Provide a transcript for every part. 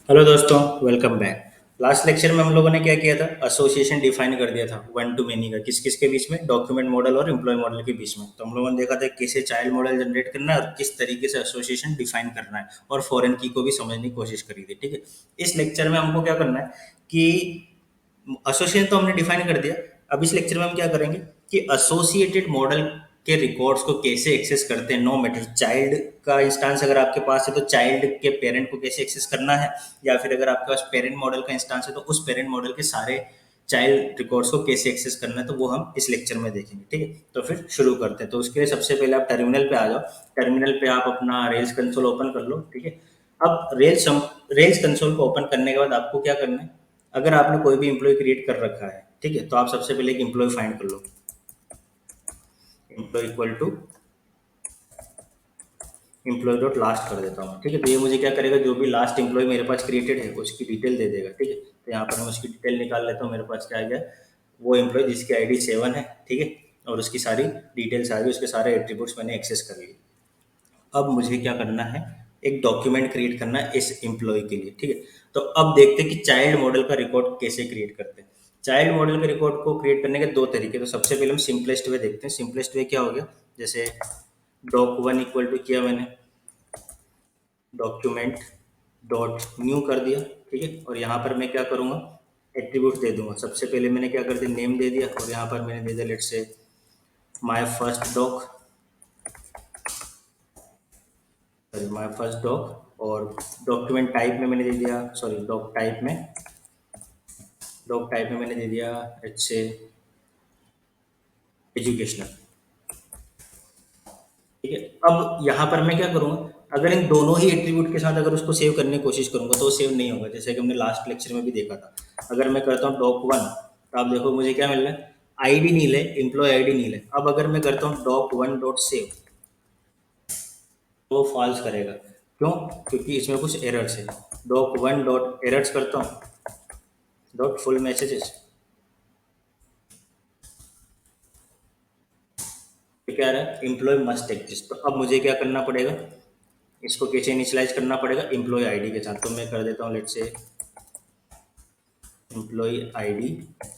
Hello दोस्तों, welcome back. Last lecture में हम लोगों ने क्या किया था? एसोसिएशन डिफाइन कर दिया था वन टू मेनी का, किस किस के बीच में? डॉक्यूमेंट मॉडल और एम्प्लॉय मॉडल के बीच में। तो हम लोगों ने देखा था कैसे चाइल्ड मॉडल जनरेट करना है और किस तरीके से एसोसिएशन डिफाइन करना है, और फॉरेन की को भी समझने की कोशिश करी थी। ठीक है, इस लेक्चर में हमको क्या करना है कि एसोसिएशन तो हमने डिफाइन कर दिया। अब इस लेक्चर में हम क्या करेंगे कि एसोसिएटेड मॉडल के रिकॉर्ड्स को कैसे एक्सेस करते हैं। नो मैटर चाइल्ड का इंस्टांस अगर आपके पास है तो चाइल्ड के पेरेंट को कैसे एक्सेस करना है, या फिर अगर आपके पास पेरेंट मॉडल का इंस्टांस है तो उस पेरेंट मॉडल के सारे चाइल्ड रिकॉर्ड्स को कैसे एक्सेस करना है, तो वो हम इस लेक्चर में देखेंगे। ठीक है, तो फिर शुरू करते हैं। तो उसके लिए सबसे पहले आप टर्मिनल पे आ जाओ। टर्मिनल पे आप अपना रेल्स कंसोल ओपन कर लो। ठीक है, अब रेल्स कंसोल को ओपन करने के बाद आपको क्या करना है, अगर आपने कोई भी एम्प्लॉय क्रिएट कर रखा है, ठीक है, तो आप सबसे पहले एक एम्प्लॉय फाइंड कर लो। Employ equal to employ dot last कर देता हूँ। ठीक है, तो ये मुझे क्या करेगा, जो भी लास्ट एम्प्लॉय मेरे पास क्रिएटेड है उसकी डिटेल दे देगा। ठीक है, तो यहाँ पर मैं उसकी डिटेल निकाल लेता हूँ। मेरे पास क्या आ गया, वो एम्प्लॉय जिसकी आईडी 7 है। ठीक है, और उसकी सारी डिटेल्स आ गई, उसके सारे एट्रीब्यूट्स मैंने एक्सेस कर लिए। अब मुझे क्या करना है, एक डॉक्यूमेंट क्रिएट करना है इस एम्प्लॉय के लिए। ठीक है, तो अब देखते हैं कि चाइल्ड मॉडल का रिकॉर्ड कैसे क्रिएट करते हैं। चाइल्ड मॉडल के रिकॉर्ड को क्रिएट करने के दो तरीके। तो सबसे पहले हम सिंपलेस्ट वे देखते हैं। सिंपलेस्ट वे क्या हो गया, जैसे डॉक वन इक्वल टू किया मैंने, डॉक्यूमेंट डॉट न्यू कर दिया। ठीक है, और यहाँ पर मैं क्या करूँगा, एट्रीब्यूट दे दूंगा। सबसे पहले मैंने क्या कर दिया, नेम दे दिया, और यहाँ पर मैंने दे दिया let's say my first dog, sorry my first dog. और डॉक्यूमेंट टाइप में मैंने दे दिया, सॉरी डॉग टाइप में मैंने दे दिया लेट्स से एजुकेशनल। ठीक है, अब यहाँ पर मैं क्या करूँगा, अगर इन दोनों ही एट्रीब्यूट के साथ अगर उसको सेव करने की कोशिश करूंगा तो वो सेव नहीं होगा, जैसे कि हमने लास्ट लेक्चर में भी देखा था। अगर मैं करता हूँ डॉक वन, तो आप देखो मुझे क्या मिल रहा है, आईडी नील है, एम्प्लॉय आईडी नील है। अब अगर मैं करता हूँ डॉक वन डॉट सेव, तो वो फॉल्स करेगा। क्यों? क्योंकि इसमें कुछ एरर्स है। डॉक वन डॉट एरर्स करता हूँ, डॉट फुल मैसेजेस, तो क्या आ रहा है, एम्प्लॉय मस्ट एग्जिस्ट। तो अब मुझे क्या करना पड़ेगा, इसको कैसे इनिशियलाइज करना पड़ेगा, एम्प्लॉय आईडी के साथ। तो मैं कर देता हूँ let's say employ ID,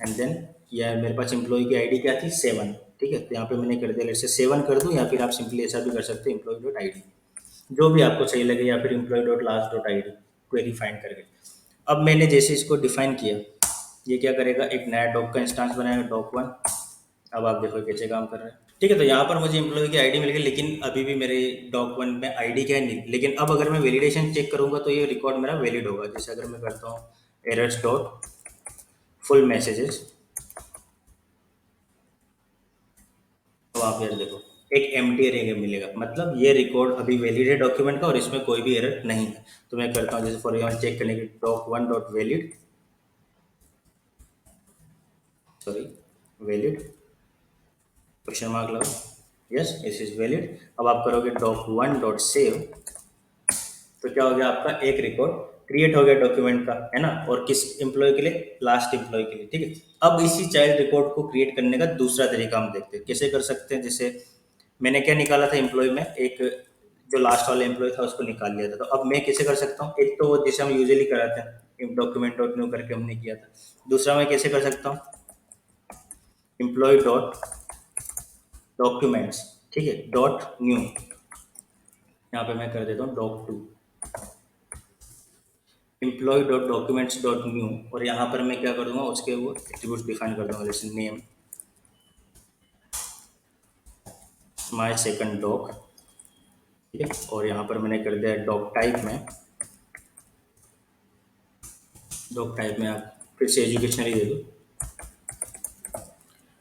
and then या मेरे पास एम्प्लॉय की आईडी क्या थी, 7। ठीक है, तो यहाँ पे मैंने कर दिया लेट्स से 7 कर दूँ, या फिर आप सिंपली ऐसा भी कर सकते हैं एम्प्लॉय डॉट आईडी, जो भी आपको सही लगे, या फिर employ dot last dot ID query find करके। अब मैंने जैसे इसको डिफाइन किया, ये क्या करेगा, एक नया डॉक का इंस्टांस बनाएगा, डॉक वन। अब आप देखो कैसे काम कर रहा है। ठीक है, तो यहाँ पर मुझे एम्प्लॉय की आईडी मिल गई, लेकिन अभी भी मेरे डॉक वन में आईडी क्या है, नहीं। लेकिन अब अगर मैं वैलिडेशन चेक करूंगा तो ये रिकॉर्ड मेरा वैलिड होगा। जैसे अगर मैं करता हूँ एरर्स डॉट फुल मैसेजेस, तो आप यार देखो एक एम टी एरर मिलेगा, मतलब ये रिकॉर्ड अभी वैलिड है डॉक्यूमेंट का और इसमें कोई भी एरर नहीं है। तो मैं करता हूँ जैसे फॉर एग्जाम्पल चेक करने के, doc one dot valid, sorry valid question mark लगाओ, यस दिस इज वैलिड। अब आप करोगे डॉक वन डॉट सेव, तो क्या हो गया, आपका एक रिकॉर्ड क्रिएट हो गया डॉक्यूमेंट का, है ना। और किस एम्प्लॉय के लिए, लास्ट एम्प्लॉय के लिए। ठीक है, अब इसी चाइल्ड रिकॉर्ड को क्रिएट करने का दूसरा तरीका हम देखते हैं कैसे कर सकते हैं। जैसे मैंने क्या निकाला था एम्प्लॉय में, एक जो लास्ट वाला एम्प्लॉय था उसको निकाल लिया था। तो अब मैं कैसे कर सकता हूँ, एक तो जैसे हम यूजुअली कराते हैं डॉक्यूमेंट डॉट न्यू करके हमने किया था। दूसरा मैं कैसे कर सकता हूँ, एम्प्लॉय डॉट डॉक्यूमेंट्स, ठीक है, डॉट न्यू। यहाँ पे मैं कर देता हूँ doc two, employ dot documents dot new. और यहाँ पर मैं क्या कर दूंगा, उसके वो एट्रीब्यूट्स डिफाइन कर दूंगा, जैसे नेम माय सेकंड डॉग। ठीक है, और यहाँ पर मैंने कर दिया डॉग टाइप में आप फिर से एजुकेशनल ही दे दो,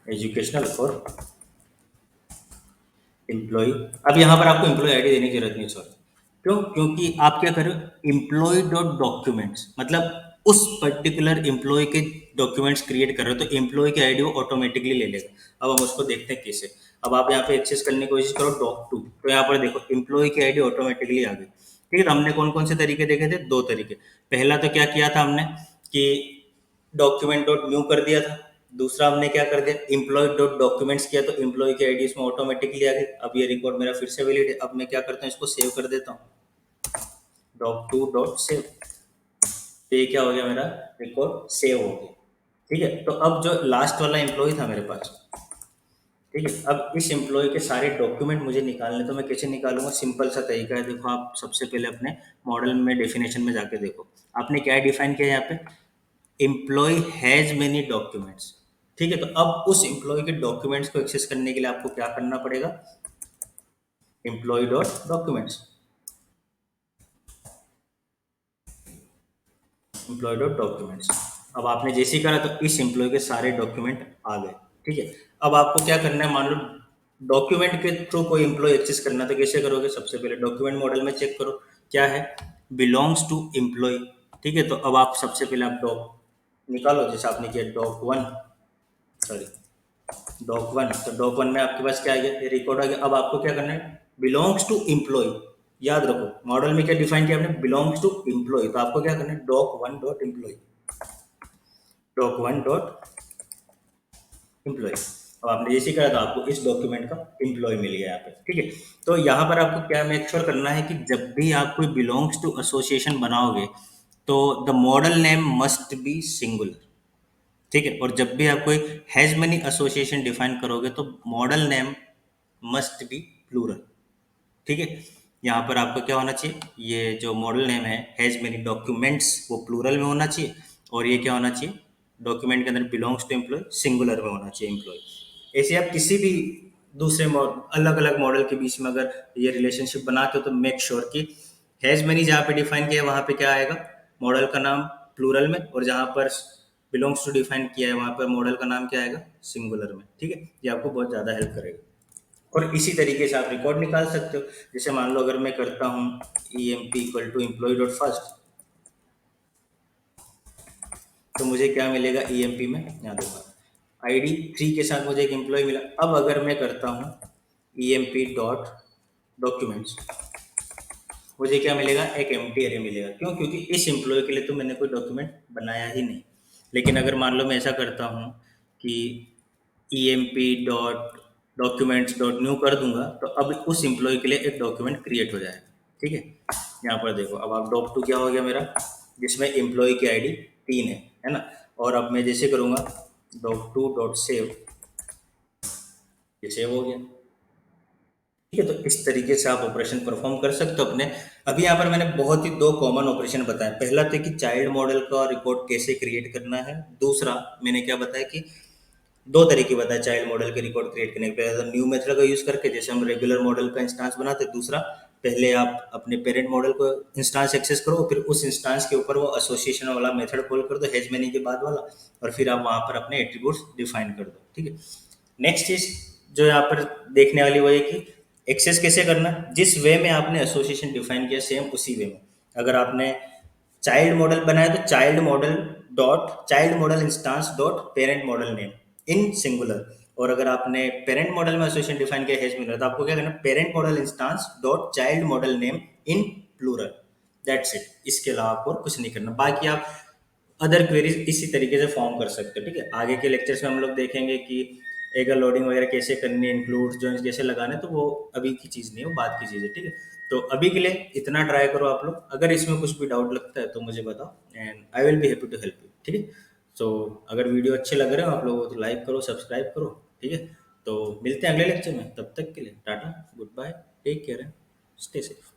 एजुकेशनल और एम्प्लॉय। अब यहाँ पर आपको एम्प्लॉय आईडी देने की जरूरत नहीं, सॉरी। क्यों? क्योंकि आप क्या करो, एम्प्लॉय डॉट डॉक्यूमेंट्स, मतलब उस पर्टिकुलर एम्प्लॉय के डॉक्यूमेंट्स क्रिएट कर रहे हो तो एम्प्लॉय की आईडी वो ऑटोमेटिकली ले लेगा। अब हम उसको देखते हैं कैसे। अब आप यहाँ पे एक्सेस करने की कोशिश करो डॉक टू, तो यहाँ पर देखो एम्प्लॉय की आईडी ऑटोमेटिकली आ गई। ठीक है, तो हमने कौन कौन से तरीके देखे थे, दो तरीके। पहला तो क्या किया था हमने कि डॉक्यूमेंट डॉट न्यू कर दिया था। दूसरा हमने क्या कर दिया, एम्प्लॉय डॉट डॉक्यूमेंट्स किया, तो एम्प्लॉय की आईडी इसमें ऑटोमेटिकली आ गई। अब ये रिकॉर्ड मेरा फिर से वैलिड है। अब मैं क्या करता हूँ, इसको सेव कर देता हूँ, डॉक टू डॉट सेव। तो ये क्या हो गया, मेरा रिकॉर्ड सेव हो गया। ठीक है, तो अब जो लास्ट वाला एम्प्लॉय था मेरे पास, ठीक है, अब इस एम्प्लॉय के सारे डॉक्यूमेंट मुझे निकालने, तो मैं कैसे निकालूंगा? सिंपल सा तरीका है। देखो, आप सबसे पहले अपने मॉडल में डेफिनेशन में जाके देखो, आपने क्या डिफाइन किया है यहाँ पे? Employ has many documents. ठीक है, तो अब उस एम्प्लॉय के डॉक्यूमेंट्स को एक्सेस करने के लिए आपको क्या करना पड़ेगा? Employ dot documents, employ dot documents. अब आपने जैसे ही करा तो इस एम्प्लॉय के सारे डॉक्यूमेंट आ गए। ठीक है, अब आपको क्या करना है? मान लो डॉक्यूमेंट के थ्रू कोई एम्प्लॉय एक्सेस करना है, तो कैसे करोगे? सबसे पहले डॉक्यूमेंट मॉडल में चेक करो, क्या है? Belongs to employ. ठीक है, तो अब आप सबसे पहले आप डॉक निकालो, जैसे आपने किया doc one, sorry doc one. तो डॉक वन में आपके पास क्या आ गया? ये रिकॉर्ड आ गया। अब आपको क्या करना है? Belongs to employ. याद रखो, मॉडल में क्या डिफाइन किया आपने? Belongs to employ. तो आपको क्या करना है? Doc one dot employ, doc one dot employ. अब आपने जैसे करा तो आपको इस डॉक्यूमेंट का एम्प्लॉय मिल गया यहाँ पे। ठीक है, तो यहाँ पर आपको क्या मेक श्योर करना है कि जब भी आप कोई बिलोंग्स टू एसोसिएशन बनाओगे, तो the model name must B singular. ठीक है, और जब भी आप कोई हैज मेनी एसोसिएशन डिफाइन करोगे, तो model name must be plural. ठीक है, यहाँ पर आपका क्या होना चाहिए? ये जो मॉडल नेम है हैज मेनी डॉक्यूमेंट्स, वो प्लूरल में होना चाहिए। और ये क्या होना चाहिए? डॉक्यूमेंट के अंदर बिलोंग्स टू एम्प्लॉय सिंगुलर में होना चाहिए, एम्प्लॉय। ऐसे आप किसी भी दूसरे अलग अलग मॉडल के बीच में अगर ये रिलेशनशिप बनाते हो, तो मेक श्योर कि हैज मेनी जहाँ पे डिफाइन किया है वहाँ पे क्या आएगा? मॉडल का नाम प्लूरल में, और जहाँ पर बिलोंग्स टू डिफाइन किया है वहाँ पर मॉडल का नाम क्या आएगा? सिंगुलर में। ठीक है, ये आपको बहुत ज़्यादा हेल्प करेगा। और इसी तरीके से आप रिकॉर्ड निकाल सकते हो। जैसे मान लो अगर मैं करता हूँ E M P equal to employ dot first, तो मुझे क्या मिलेगा ई एम पी में? यहाँ देखो, आई डी थ्री के साथ मुझे एक एम्प्लॉय मिला। अब अगर मैं करता हूँ E M P dot documents, मुझे क्या मिलेगा? एक एम्प्टी एरे मिलेगा। क्यों? क्योंकि इस एम्प्लॉय के लिए तो मैंने कोई डॉक्यूमेंट बनाया ही नहीं। लेकिन अगर मान लो मैं ऐसा करता हूँ कि E M P dot documents dot new कर दूंगा, तो अब उस एम्प्लॉय के लिए एक डॉक्यूमेंट क्रिएट हो जाएगा। ठीक है, यहाँ पर देखो, अब आप डॉक टू क्या हो गया मेरा? जिसमें एम्प्लॉय की आईडी तीन है ना? और अब मैं जैसे करूँगा डॉक टू डॉट सेव, ये सेव हो गया। ठीक है, तो इस तरीके से आप ऑपरेशन परफॉर्म कर सकते हो अपने। अभी यहाँ पर मैंने बहुत ही दो कॉमन ऑपरेशन बताए। पहला तो कि चाइल्ड मॉडल का रिकॉर्ड कैसे क्रिएट करना है। दूसरा मैंने क्या बताया कि दो तरीके बताए चाइल्ड मॉडल के रिकॉर्ड क्रिएट करने के। पहले तो न्यू मेथड का यूज करके, जैसे हम रेगुलर मॉडल का इंस्टांस बनाते हैं। दूसरा, पहले आप अपने पेरेंट मॉडल को इंस्टांस एक्सेस करो, फिर उस इंस्टांस के ऊपर वो एसोसिएशन वाला मेथड कॉल कर दो, हैज मेनी के बाद वाला, और फिर आप वहां पर अपने एट्रीब्यूट्स डिफाइन कर दो। ठीक है, नेक्स्ट चीज जो यहाँ पर देखने वाली वो है कि एक्सेस कैसे करना है। जिस वे में आपने एसोसिएशन डिफाइन किया, सेम उसी वे में। अगर आपने चाइल्ड मॉडल बनाया, तो child model instance dot parent model name in singular. और अगर आपने पेरेंट मॉडल में एसोसिएशन डिफाइन किया हैज मिलर, तो आपको क्या करना है? Parent model instance dot child model name in plural. That's it, इसके अलावा आपको और कुछ नहीं करना। बाकी आप अदर क्वेरीज इसी तरीके से फॉर्म कर सकते हो। ठीक है, आगे के लेक्चर्स में हम लोग देखेंगे कि एगर लोडिंग वगैरह कैसे करनी है, इंक्लूड जॉइंस कैसे लगाने, तो वो अभी की चीज़ नहीं है, वो बाद की चीज़ है। ठीक है, तो अभी के लिए इतना ट्राई करो आप लोग। अगर इसमें कुछ भी डाउट लगता है तो मुझे बताओ, and I will be happy to help you. ठीक है, सो अगर वीडियो अच्छे लग रहे हो आप लोगों को, तो लाइक करो, सब्सक्राइब करो। ठीक है, तो मिलते हैं अगले लेक्चर में। तब तक के लिए tata, good bye, take care, stay safe.